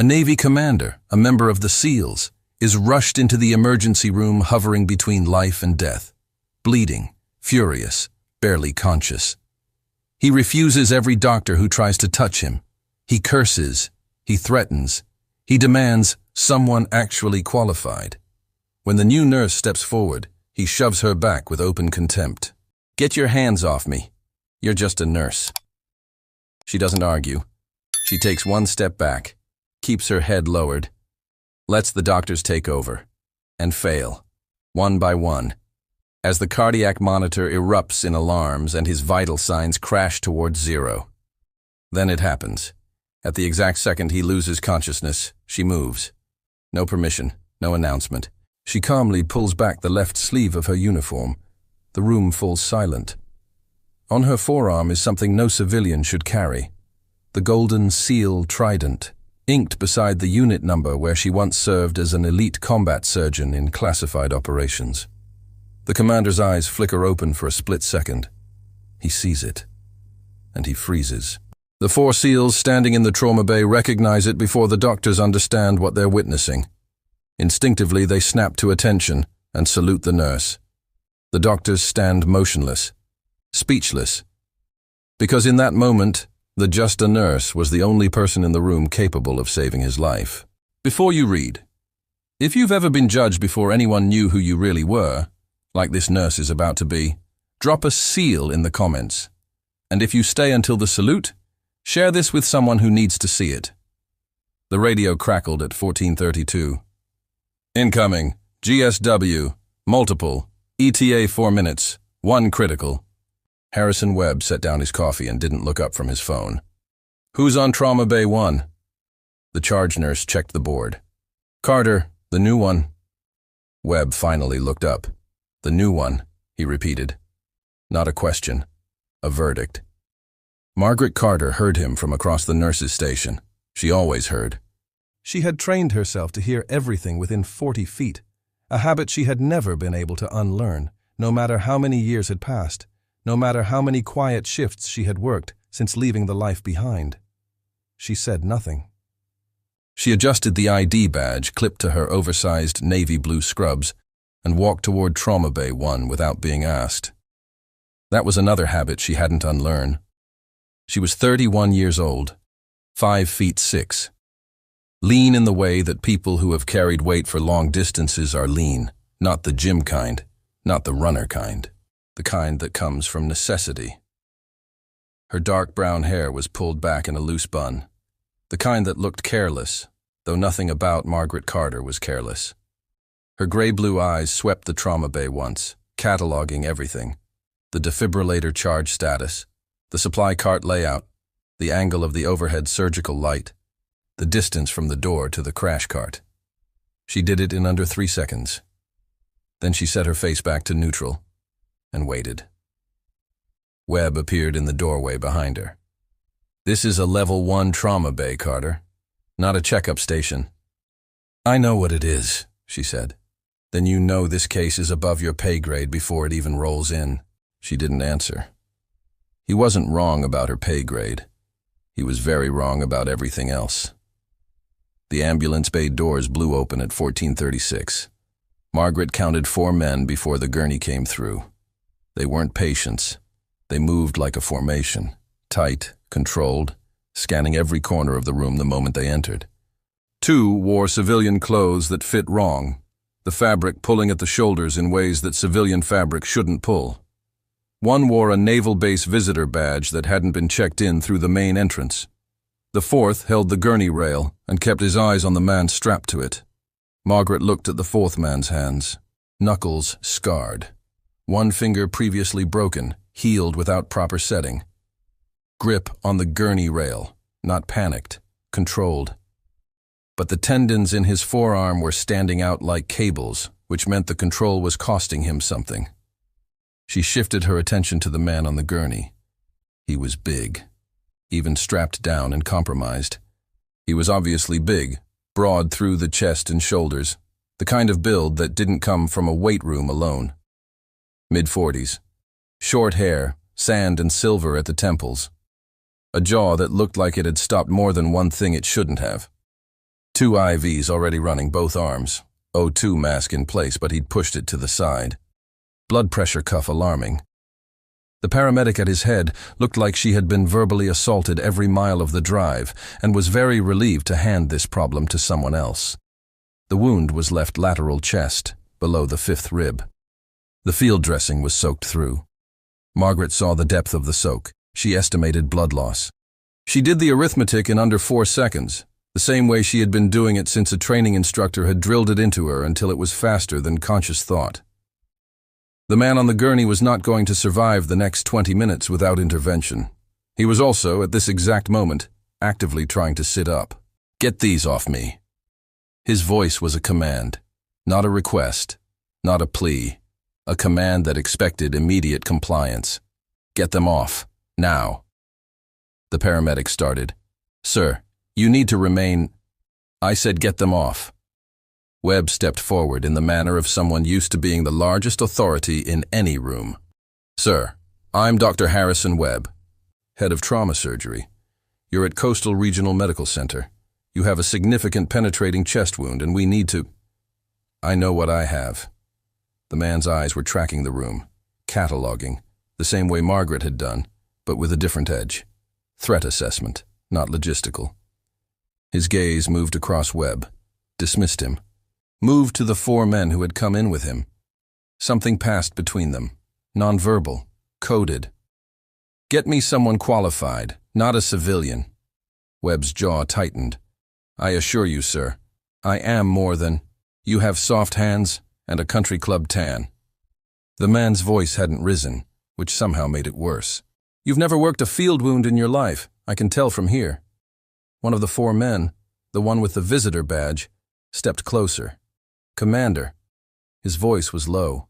A Navy commander, a member of the SEALs, is rushed into the emergency room hovering between life and death, bleeding, furious, barely conscious. He refuses every doctor who tries to touch him. He curses, he threatens, he demands someone actually qualified. When the new nurse steps forward, he shoves her back with open contempt. "Get your hands off me. You're just a nurse." She doesn't argue. She takes one step back, keeps her head lowered, lets the doctors take over, and fail, one by one, as the cardiac monitor erupts in alarms and his vital signs crash towards zero. Then it happens. At the exact second he loses consciousness, she moves. No permission, no announcement. She calmly pulls back the left sleeve of her uniform. The room falls silent. On her forearm is something no civilian should carry. The golden SEAL trident, inked beside the unit number where she once served as an elite combat surgeon in classified operations. The commander's eyes flicker open for a split second. He sees it, and he freezes. The 4 SEALs standing in the trauma bay recognize it before the doctors understand what they're witnessing. Instinctively, they snap to attention and salute the nurse. The doctors stand motionless, speechless, because in that moment, the just a nurse was the only person in the room capable of saving his life. Before you read, if you've ever been judged before anyone knew who you really were, like this nurse is about to be, drop a SEAL in the comments. And if you stay until the salute, share this with someone who needs to see it. The radio crackled at 14:32. Incoming, GSW, multiple, ETA 4 minutes, 1 critical. Harrison Webb set down his coffee and didn't look up from his phone. Who's on Trauma Bay 1? The charge nurse checked the board. Carter, the new one. Webb finally looked up. The new one, he repeated. Not a question, a verdict. Margaret Carter heard him from across the nurses' station. She always heard. She had trained herself to hear everything within 40 feet, a habit she had never been able to unlearn, no matter how many years had passed, no matter how many quiet shifts she had worked since leaving the life behind. She said nothing. She adjusted the ID badge clipped to her oversized navy blue scrubs and walked toward Trauma Bay 1 without being asked. That was another habit she hadn't unlearned. She was 31 years old, 5'6". Lean in the way that people who have carried weight for long distances are lean, not the gym kind, not the runner kind, the kind that comes from necessity. Her dark brown hair was pulled back in a loose bun, the kind that looked careless, though nothing about Margaret Carter was careless. Her gray-blue eyes swept the trauma bay once, cataloging everything: the defibrillator charge status, the supply cart layout, the angle of the overhead surgical light, the distance from the door to the crash cart. She did it in under 3 seconds. Then she set her face back to neutral and waited. Webb appeared in the doorway behind her. This is a level 1 trauma bay, Carter, not a checkup station. I know what it is, she said. Then you know this case is above your pay grade before it even rolls in. She didn't answer. He wasn't wrong about her pay grade. He was very wrong about everything else. The ambulance bay doors blew open at 14:36. Margaret counted 4 men before the gurney came through. They weren't patients. They moved like a formation, tight, controlled, scanning every corner of the room the moment they entered. 2 wore civilian clothes that fit wrong, the fabric pulling at the shoulders in ways that civilian fabric shouldn't pull. 1 wore a naval base visitor badge that hadn't been checked in through the main entrance. The 4th held the gurney rail and kept his eyes on the man strapped to it. Margaret looked at the 4th man's hands, knuckles scarred. 1 finger previously broken, healed without proper setting. Grip on the gurney rail, not panicked, controlled. But the tendons in his forearm were standing out like cables, which meant the control was costing him something. She shifted her attention to the man on the gurney. He was big, even strapped down and compromised. He was obviously big, broad through the chest and shoulders, the kind of build that didn't come from a weight room alone. Mid-40s. Short hair, sand and silver at the temples. A jaw that looked like it had stopped more than one thing it shouldn't have. 2 IVs already running both arms. O2 mask in place, but he'd pushed it to the side. Blood pressure cuff alarming. The paramedic at his head looked like she had been verbally assaulted every mile of the drive and was very relieved to hand this problem to someone else. The wound was left lateral chest, below the 5th rib. The field dressing was soaked through. Margaret saw the depth of the soak. She estimated blood loss. She did the arithmetic in under 4 seconds, the same way she had been doing it since a training instructor had drilled it into her until it was faster than conscious thought. The man on the gurney was not going to survive the next 20 minutes without intervention. He was also, at this exact moment, actively trying to sit up. "Get these off me." His voice was a command, not a request, not a plea, a command that expected immediate compliance. "Get them off, now." The paramedic started. "Sir, you need to remain—" "I said get them off." Webb stepped forward in the manner of someone used to being the largest authority in any room. "Sir, I'm Dr. Harrison Webb, head of trauma surgery. You're at Coastal Regional Medical Center. You have a significant penetrating chest wound and we need to—" "I know what I have." The man's eyes were tracking the room, cataloging, the same way Margaret had done, but with a different edge. Threat assessment, not logistical. His gaze moved across Webb, dismissed him. Moved to the 4 men who had come in with him. Something passed between them, nonverbal, coded. "Get me someone qualified, not a civilian." Webb's jaw tightened. "I assure you, sir, I am more than— You have soft hands and a country club tan." The man's voice hadn't risen, which somehow made it worse. "You've never worked a field wound in your life, I can tell from here." One of the 4 men, the one with the visitor badge, stepped closer. "Commander." His voice was low,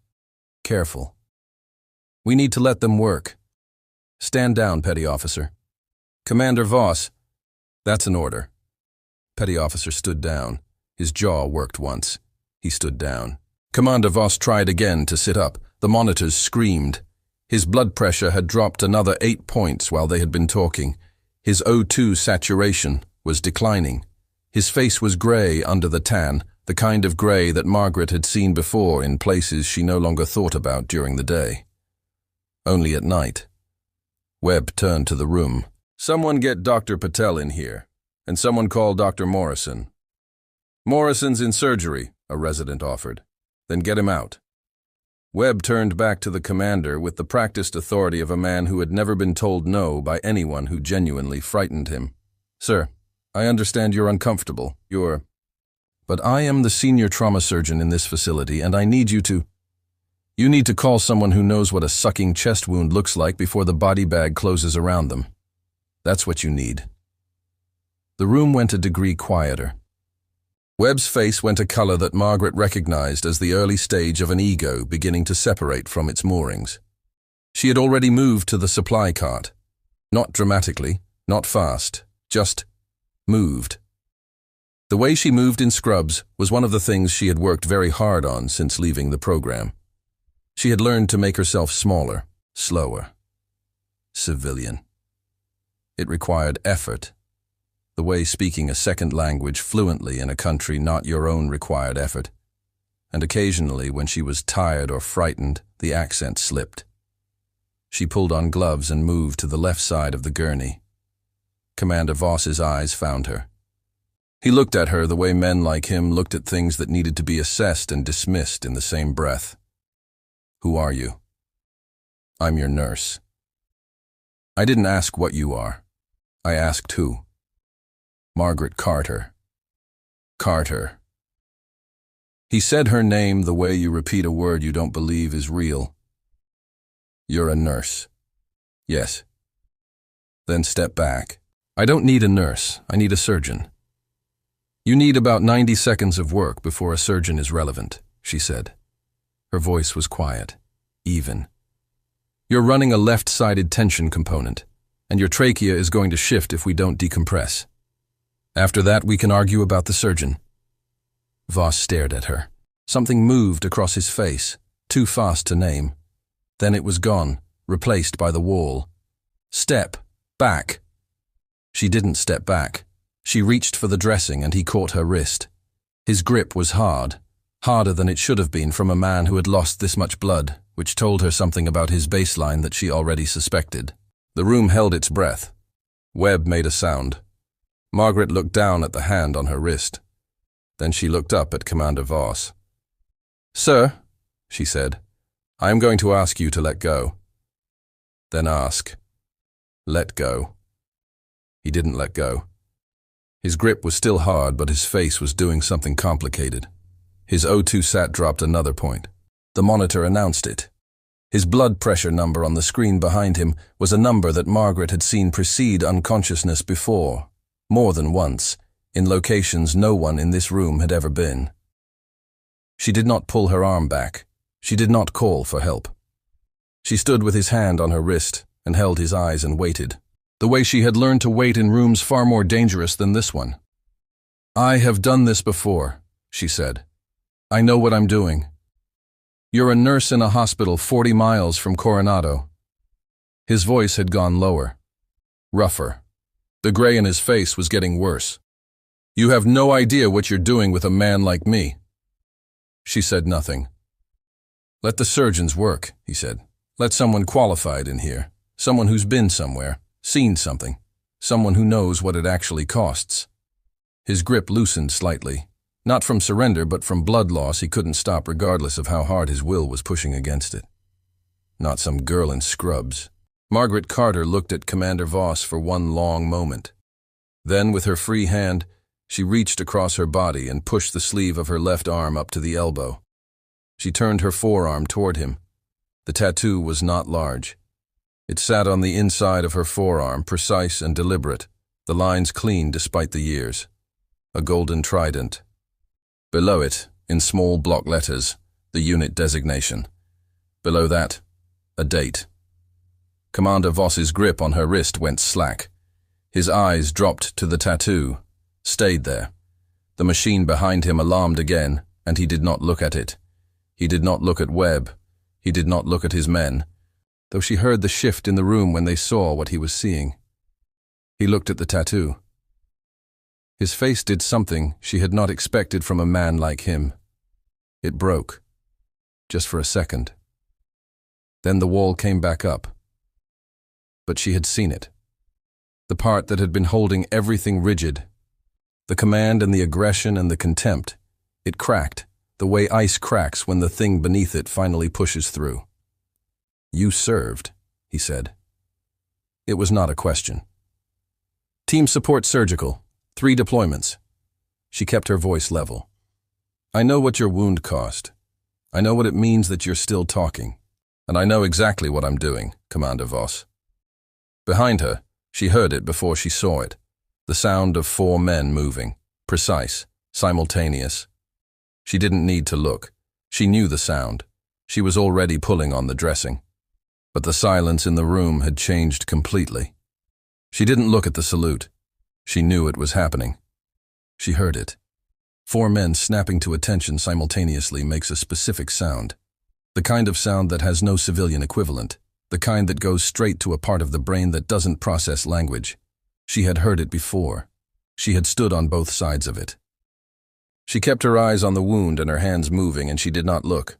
careful. "We need to let them work." "Stand down, Petty Officer." "Commander Voss." "That's an order." Petty Officer stood down. His jaw worked once. He stood down. Commander Voss tried again to sit up. The monitors screamed. His blood pressure had dropped another 8 points while they had been talking. His O2 saturation was declining. His face was gray under the tan, the kind of gray that Margaret had seen before in places she no longer thought about during the day. Only at night. Webb turned to the room. "Someone get Dr. Patel in here, and someone call Dr. Morrison." "Morrison's in surgery," a resident offered. "Then get him out." Webb turned back to the commander with the practiced authority of a man who had never been told no by anyone who genuinely frightened him. "Sir, I understand you're uncomfortable. But I am the senior trauma surgeon in this facility, and I need you to— You need to call someone who knows what a sucking chest wound looks like before the body bag closes around them. That's what you need." The room went a degree quieter. Webb's face went a color that Margaret recognized as the early stage of an ego beginning to separate from its moorings. She had already moved to the supply cart. Not dramatically, not fast, just moved. The way she moved in scrubs was one of the things she had worked very hard on since leaving the program. She had learned to make herself smaller, slower. Civilian. It required effort. The way speaking a second language fluently in a country not your own required effort. And occasionally, when she was tired or frightened, the accent slipped. She pulled on gloves and moved to the left side of the gurney. Commander Voss's eyes found her. He looked at her the way men like him looked at things that needed to be assessed and dismissed in the same breath. "Who are you?" "I'm your nurse." "I didn't ask what you are. I asked who." "Margaret Carter." "Carter." He said her name the way you repeat a word you don't believe is real. "You're a nurse." "Yes." "Then step back." "I don't need a nurse. I need a surgeon." "You need about 90 seconds of work before a surgeon is relevant," she said. Her voice was quiet, even. "You're running a left-sided tension component, and your trachea is going to shift if we don't decompress. After that, we can argue about the surgeon." Voss stared at her. Something moved across his face, too fast to name. Then it was gone, replaced by the wall. "Step back." She didn't step back. She reached for the dressing and he caught her wrist. His grip was hard, harder than it should have been from a man who had lost this much blood, which told her something about his baseline that she already suspected. The room held its breath. Webb made a sound. Margaret looked down at the hand on her wrist. Then she looked up at Commander Voss. "Sir," she said, "I am going to ask you to let go." Then ask. Let go. He didn't let go. His grip was still hard, but his face was doing something complicated. His O2 sat dropped another point. The monitor announced it. His blood pressure number on the screen behind him was a number that Margaret had seen precede unconsciousness before, more than once, in locations no one in this room had ever been. She did not pull her arm back. She did not call for help. She stood with his hand on her wrist and held his eyes and waited, the way she had learned to wait in rooms far more dangerous than this one. "I have done this before," she said. "I know what I'm doing. You're a nurse in a hospital 40 miles from Coronado." His voice had gone lower, rougher. The gray in his face was getting worse. "You have no idea what you're doing with a man like me." She said nothing. "Let the surgeons work," he said. "Let someone qualified in here, someone who's been somewhere, seen something, someone who knows what it actually costs." His grip loosened slightly, not from surrender but from blood loss he couldn't stop regardless of how hard his will was pushing against it. Not some girl in scrubs. Margaret Carter looked at Commander Voss for one long moment. Then, with her free hand, she reached across her body and pushed the sleeve of her left arm up to the elbow. She turned her forearm toward him. The tattoo was not large. It sat on the inside of her forearm, precise and deliberate, the lines clean despite the years. A golden trident. Below it, in small block letters, the unit designation. Below that, a date. Commander Voss's grip on her wrist went slack. His eyes dropped to the tattoo, stayed there. The machine behind him alarmed again, and he did not look at it. He did not look at Webb. He did not look at his men, though she heard the shift in the room when they saw what he was seeing. He looked at the tattoo. His face did something she had not expected from a man like him. It broke, just for a second. Then the wall came back up. But she had seen it. The part that had been holding everything rigid. The command and the aggression and the contempt. It cracked, the way ice cracks when the thing beneath it finally pushes through. "You served," he said. It was not a question. "Team support surgical. 3 deployments." She kept her voice level. "I know what your wound cost. I know what it means that you're still talking. And I know exactly what I'm doing, Commander Voss." Behind her, she heard it before she saw it. The sound of 4 men moving, precise, simultaneous. She didn't need to look. She knew the sound. She was already pulling on the dressing. But the silence in the room had changed completely. She didn't look at the salute. She knew it was happening. She heard it. 4 men snapping to attention simultaneously makes a specific sound. The kind of sound that has no civilian equivalent. The kind that goes straight to a part of the brain that doesn't process language. She had heard it before. She had stood on both sides of it. She kept her eyes on the wound and her hands moving, and she did not look.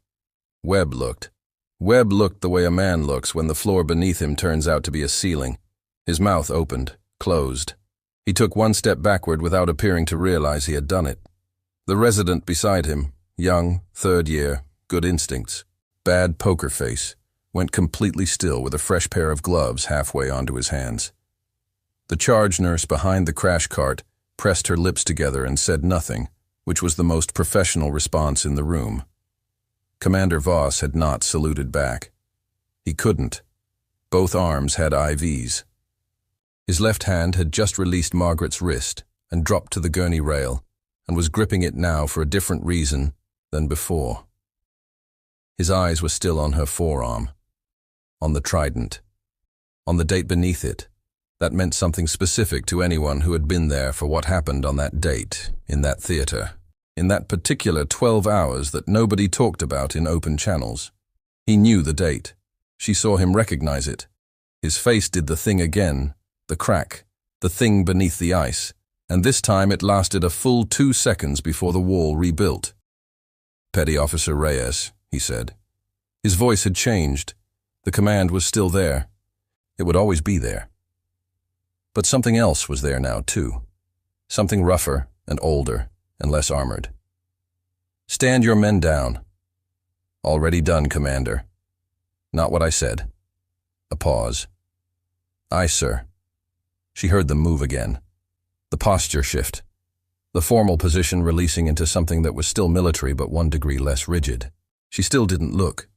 Webb looked. Webb looked the way a man looks when the floor beneath him turns out to be a ceiling. His mouth opened, closed. He took 1 step backward without appearing to realize he had done it. The resident beside him, young, 3rd year, good instincts, bad poker face, went completely still with a fresh pair of gloves halfway onto his hands. The charge nurse behind the crash cart pressed her lips together and said nothing, which was the most professional response in the room. Commander Voss had not saluted back. He couldn't. Both arms had IVs. His left hand had just released Margaret's wrist and dropped to the gurney rail, and was gripping it now for a different reason than before. His eyes were still on her forearm, on the trident, on the date beneath it. That meant something specific to anyone who had been there for what happened on that date, in that theater, in that particular 12 hours that nobody talked about in open channels. He knew the date. She saw him recognize it. His face did the thing again, the crack, the thing beneath the ice, and this time it lasted a full 2 seconds before the wall rebuilt. "Petty Officer Reyes," he said. His voice had changed. The command was still there. It would always be there. But something else was there now, too. Something rougher and older and less armored. "Stand your men down." "Already done, Commander." "Not what I said." A pause. "Aye, sir." She heard them move again. The posture shift. The formal position releasing into something that was still military but 1 degree less rigid. She still didn't look.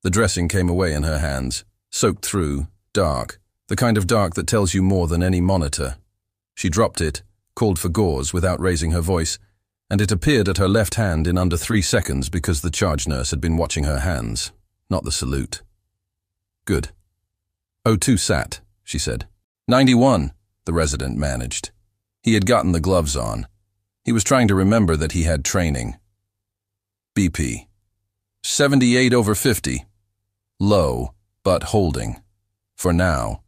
The dressing came away in her hands, soaked through, dark, the kind of dark that tells you more than any monitor. She dropped it, called for gauze without raising her voice, and it appeared at her left hand in under 3 seconds because the charge nurse had been watching her hands, not the salute. "Good." "O2 sat," she said. 91, the resident managed. He had gotten the gloves on. He was trying to remember that he had training. "BP. 78/50. Low, but holding. For now."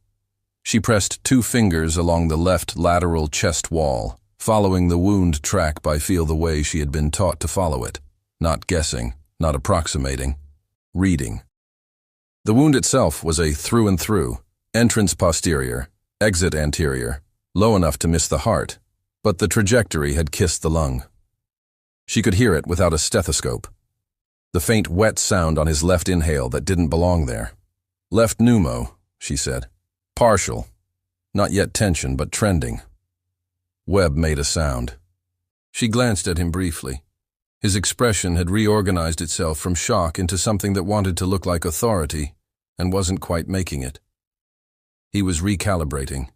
She pressed 2 fingers along the left lateral chest wall, following the wound track by feel the way she had been taught to follow it. Not guessing, not approximating. Reading. The wound itself was a through and through, entrance posterior, exit anterior, low enough to miss the heart, but the trajectory had kissed the lung. She could hear it without a stethoscope. The faint wet sound on his left inhale that didn't belong there. "Left pneumo," she said. "Partial. Not yet tension, but trending." Webb made a sound. She glanced at him briefly. His expression had reorganized itself from shock into something that wanted to look like authority and wasn't quite making it. He was recalibrating.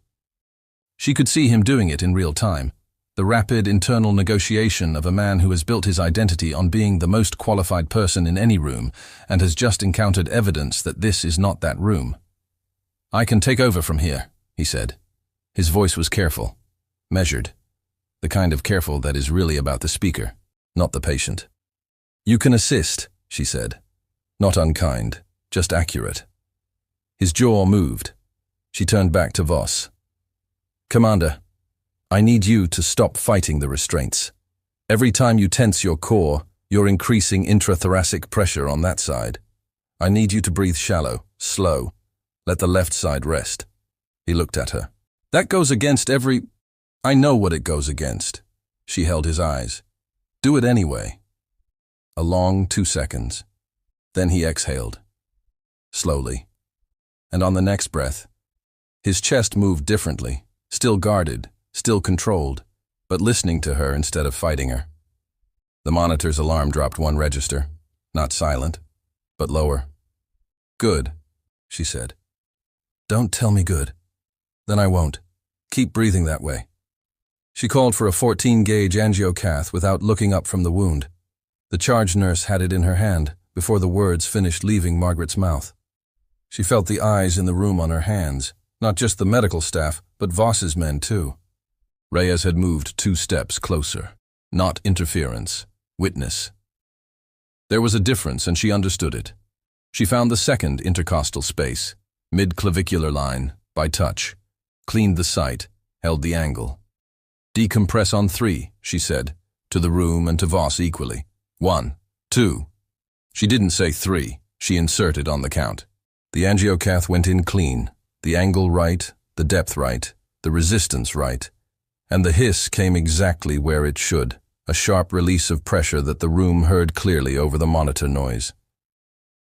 She could see him doing it in real time, the rapid internal negotiation of a man who has built his identity on being the most qualified person in any room and has just encountered evidence that this is not that room. "I can take over from here," he said. His voice was careful, measured, the kind of careful that is really about the speaker, not the patient. "You can assist," she said. Not unkind, just accurate. His jaw moved. She turned back to Voss. "Commander, I need you to stop fighting the restraints. Every time you tense your core, you're increasing intrathoracic pressure on that side. I need you to breathe shallow, slow. Let the left side rest." He looked at her. "That goes against every—" "I know what it goes against." She held his eyes. "Do it anyway." A long 2 seconds. Then he exhaled. Slowly. And on the next breath, his chest moved differently, still guarded, still controlled, but listening to her instead of fighting her. The monitor's alarm dropped 1 register, not silent, but lower. "Good," she said. "Don't tell me good. Then I won't. Keep breathing that way." She called for a 14-gauge angiocath without looking up from the wound. The charge nurse had it in her hand before the words finished leaving Margaret's mouth. She felt the eyes in the room on her hands, not just the medical staff, but Voss's men too. Reyes had moved 2 steps closer. Not interference, witness. There was a difference and she understood it. She found the second intercostal space, mid-clavicular line, by touch, cleaned the site, held the angle. "Decompress on 3, she said, to the room and to Voss equally. 1, 2. She didn't say 3, she inserted on the count. The angiocath went in clean, the angle right, the depth right, the resistance right, and the hiss came exactly where it should, a sharp release of pressure that the room heard clearly over the monitor noise.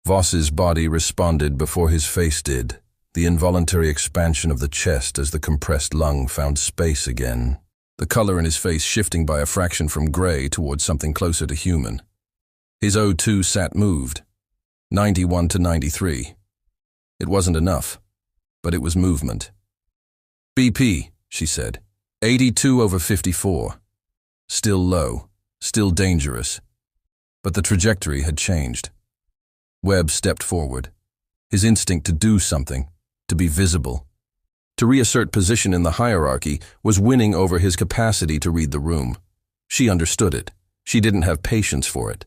Voss's body responded before his face did, the involuntary expansion of the chest as the compressed lung found space again, the color in his face shifting by a fraction from gray towards something closer to human. His O2 sat moved, 91 to 93. It wasn't enough, but it was movement. "BP," she said, 82/54. Still low, still dangerous, but the trajectory had changed. Webb stepped forward, his instinct to do something, to be visible. To reassert position in the hierarchy was winning over his capacity to read the room. She understood it. She didn't have patience for it.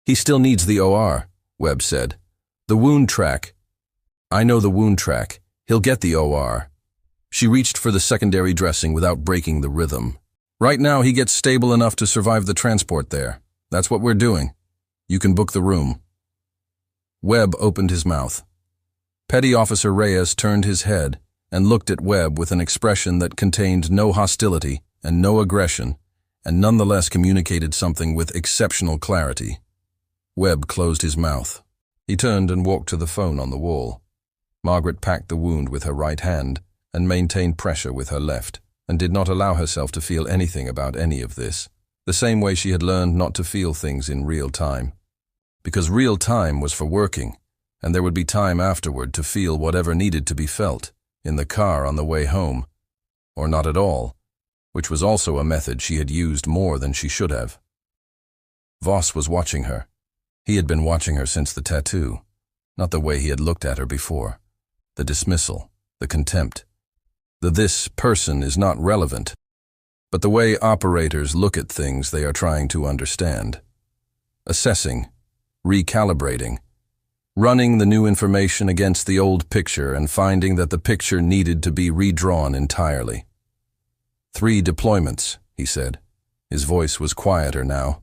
"He still needs the OR," Webb said. "The wound track." "I know the wound track. He'll get the OR." She reached for the secondary dressing without breaking the rhythm. Right now he gets stable enough to survive the transport there. That's what we're doing. You can book the room. Webb opened his mouth. Petty Officer Reyes turned his head and looked at Webb with an expression that contained no hostility and no aggression, and nonetheless communicated something with exceptional clarity. Webb closed his mouth. He turned and walked to the phone on the wall. Margaret packed the wound with her right hand and maintained pressure with her left, and did not allow herself to feel anything about any of this, the same way she had learned not to feel things in real time. Because real time was for working, and there would be time afterward to feel whatever needed to be felt, in the car on the way home, or not at all, which was also a method she had used more than she should have. Voss was watching her. He had been watching her since the tattoo, not the way he had looked at her before, the dismissal, the contempt. This person is not relevant, but the way operators look at things they are trying to understand. Assessing, recalibrating, running the new information against the old picture and finding that the picture needed to be redrawn entirely. 3 deployments, he said. His voice was quieter now.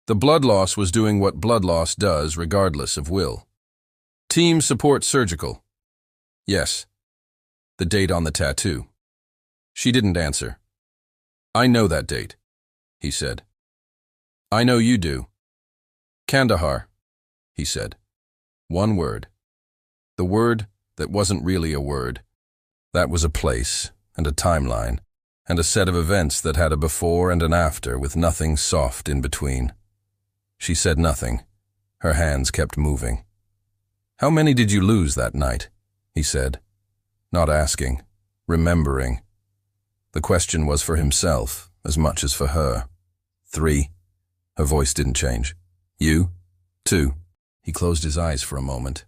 The blood loss was doing what blood loss does regardless of will. Team support surgical. Yes. The date on the tattoo. She didn't answer. I know that date, he said. I know you do. Kandahar, he said. 1 word. The word that wasn't really a word. That was a place and a timeline and a set of events that had a before and an after with nothing soft in between. She said nothing. Her hands kept moving. How many did you lose that night? He said. Not asking, remembering. The question was for himself as much as for her. 3. Her voice didn't change. You? 2. He closed his eyes for a moment.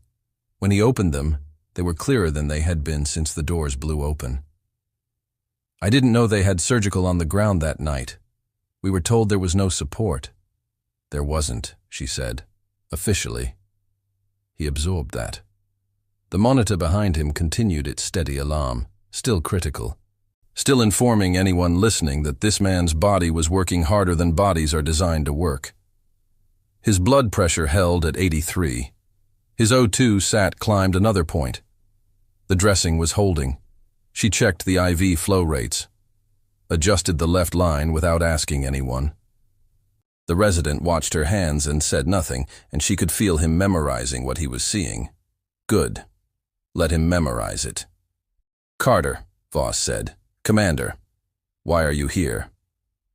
When he opened them, they were clearer than they had been since the doors blew open. I didn't know they had surgical on the ground that night. We were told there was no support. There wasn't, she said, officially. He absorbed that. The monitor behind him continued its steady alarm, still critical, still informing anyone listening that this man's body was working harder than bodies are designed to work. His blood pressure held at 83. His O2 sat climbed another point. The dressing was holding. She checked the IV flow rates, adjusted the left line without asking anyone. The resident watched her hands and said nothing, and she could feel him memorizing what he was seeing. Good. Let him memorize it. Carter, Voss said. Commander, why are you here?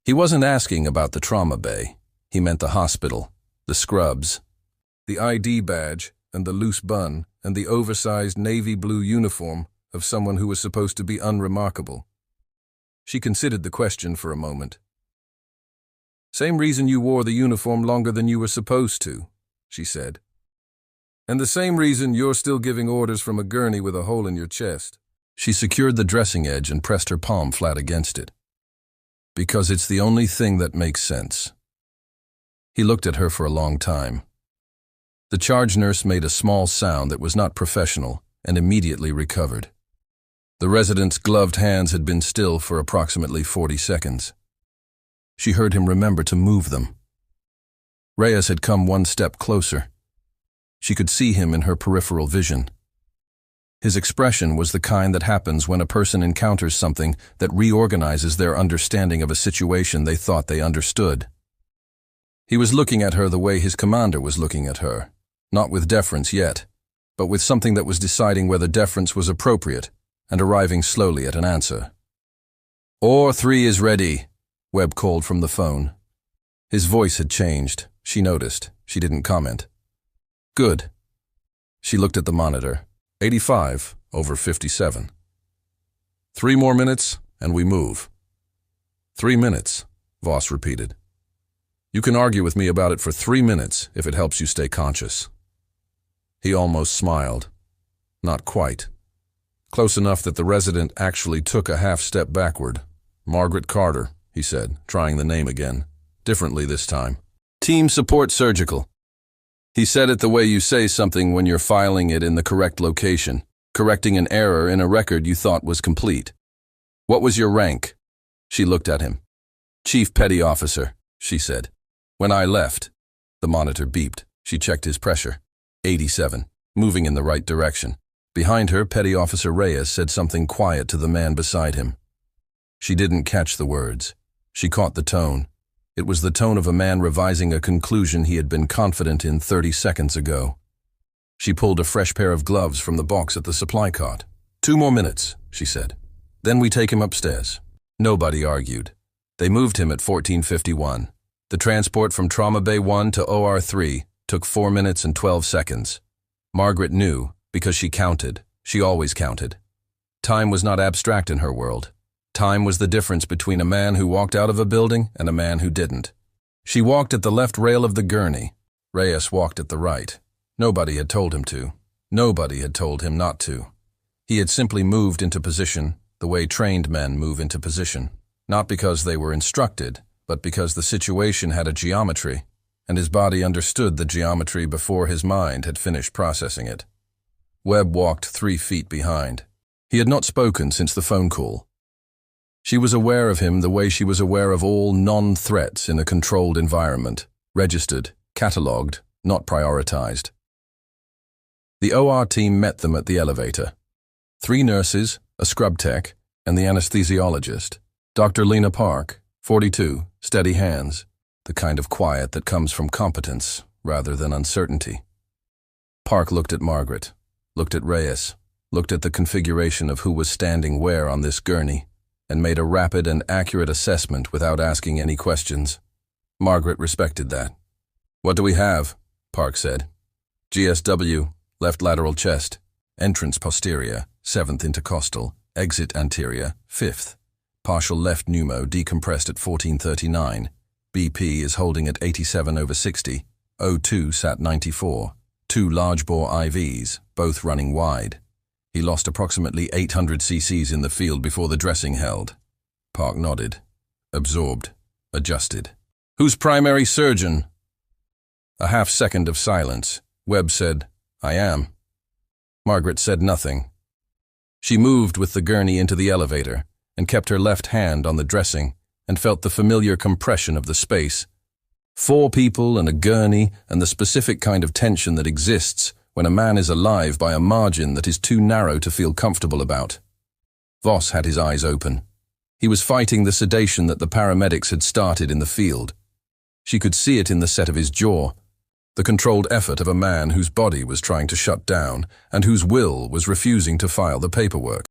He wasn't asking about the trauma bay. He meant the hospital, the scrubs, the ID badge, and the loose bun, and the oversized navy blue uniform of someone who was supposed to be unremarkable. She considered the question for a moment. Same reason you wore the uniform longer than you were supposed to, she said. And the same reason you're still giving orders from a gurney with a hole in your chest. She secured the dressing edge and pressed her palm flat against it. Because it's the only thing that makes sense. He looked at her for a long time. The charge nurse made a small sound that was not professional and immediately recovered. The resident's gloved hands had been still for approximately 40 seconds. She heard him remember to move them. Reyes had come 1 step closer. She could see him in her peripheral vision. His expression was the kind that happens when a person encounters something that reorganizes their understanding of a situation they thought they understood. He was looking at her the way his commander was looking at her, not with deference yet, but with something that was deciding whether deference was appropriate and arriving slowly at an answer. "OR 3 is ready," Webb called from the phone. His voice had changed. She noticed. She didn't comment. Good. She looked at the monitor. 85 over 57. 3 more minutes, and we move. 3 minutes, Voss repeated. You can argue with me about it for 3 minutes if it helps you stay conscious. He almost smiled. Not quite. Close enough that the resident actually took a half step backward. Margaret Carter, he said, trying the name again. Differently this time. Team support surgical. He said it the way you say something when you're filing it in the correct location. correcting an error in a record you thought was complete. What was your rank? She looked at him. Chief Petty Officer, she said. When I left. The monitor beeped. She checked his pressure. 87, moving in the right direction. Behind her, Petty Officer Reyes said something quiet to the man beside him. She didn't catch the words. She caught the tone. It was the tone of a man revising a conclusion he had been confident in 30 seconds ago. She pulled a fresh pair of gloves from the box at the supply cart. 2 more minutes, she said. Then we take him upstairs. Nobody argued. They moved him at 14:51. The transport from Trauma Bay 1 to OR3 took 4 minutes and 12 seconds. Margaret knew, because she counted. She always counted. Time was not abstract in her world. Time was the difference between a man who walked out of a building and a man who didn't. She walked at the left rail of the gurney. Reyes walked at the right. Nobody had told him to. Nobody had told him not to. He had simply moved into position the way trained men move into position. Not because they were instructed, but because the situation had a geometry, and his body understood the geometry before his mind had finished processing it. Webb walked 3 feet behind. He had not spoken since the phone call. She was aware of him the way she was aware of all non-threats in a controlled environment, registered, catalogued, not prioritized. The OR team met them at the elevator. 3 nurses, a scrub tech, and the anesthesiologist. Dr. Lena Park, 42, steady hands, the kind of quiet that comes from competence rather than uncertainty. Park looked at Margaret, looked at Reyes, looked at the configuration of who was standing where on this gurney, and made a rapid and accurate assessment without asking any questions. Margaret respected that. What do we have? Park said. GSW, left lateral chest, entrance posterior, 7th intercostal, exit anterior, 5th. Partial left pneumo decompressed at 1439. BP is holding at 87/60. O2 sat 94. 2 large bore IVs, both running wide. He lost approximately 800 cc's in the field before the dressing held. Park nodded. Absorbed. Adjusted. Who's primary surgeon? A half-second of silence. Webb said, I am. Margaret said nothing. She moved with the gurney into the elevator and kept her left hand on the dressing and felt the familiar compression of the space. 4 people and a gurney and the specific kind of tension that exists when a man is alive by a margin that is too narrow to feel comfortable about. Voss had his eyes open. He was fighting the sedation that the paramedics had started in the field. She could see it in the set of his jaw, the controlled effort of a man whose body was trying to shut down and whose will was refusing to file the paperwork.